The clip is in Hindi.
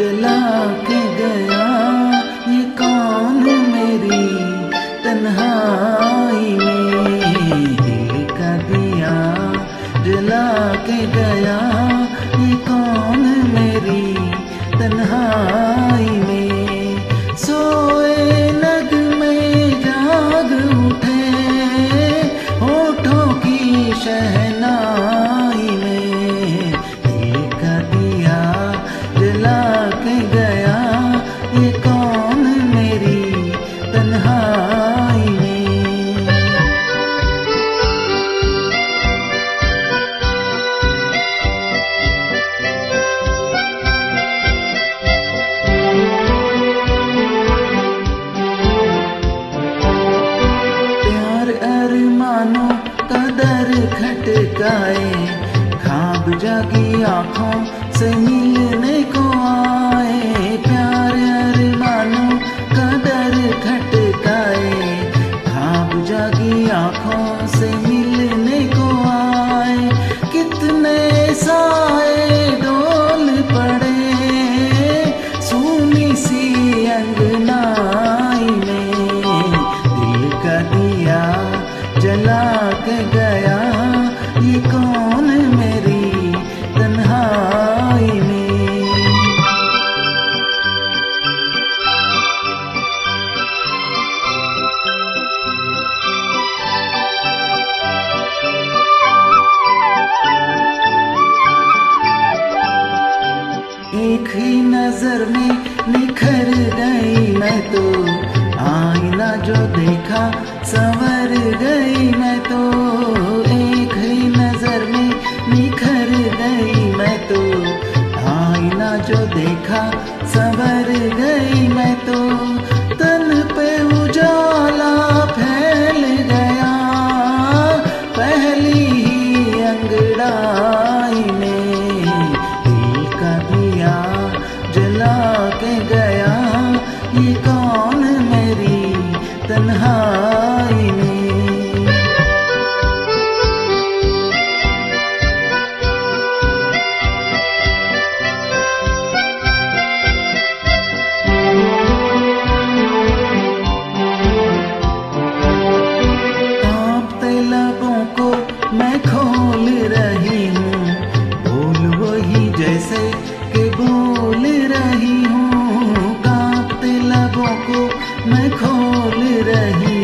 जला के गया ये कौन मेरी तन्हाई में। दिल का दिया जला के गया ये कौन मेरी तन्हाई में। सोए नगमे जाग उठे होठों की शहनाई में। दिल का दिया जला के गया ये कौन मेरी तन्हाई में। अरमानों का दर खटकाए ख्वाब जागी आँखों से मिलने को आए। प्यार अरमानों का दर खटकाए ख्वाब जागी आँखों से मिलने को आए। कितने साए डोल पड़े सूनी सी अंगनाई में। दिल का दिया जला के गया ये कौन मेरी तन्हाई में। एक ही नजर में निखर गई मैं तो, आईना जो देखा संवर गई मैं तो। एक ही नजर में निखर गई मैं तो, आईना जो देखा संवर गई मैं तो। तन पे उजाला फैल गया पहली ही अंगड़ाई में। दिल का दिया जला के गया ये कौन मेरी तन्हाई में। कांपते लबों को मैं खोल रही हूँ, बोल वही जैसे कि बोल रही हूँ। कांपते लबों को मैं खोल रही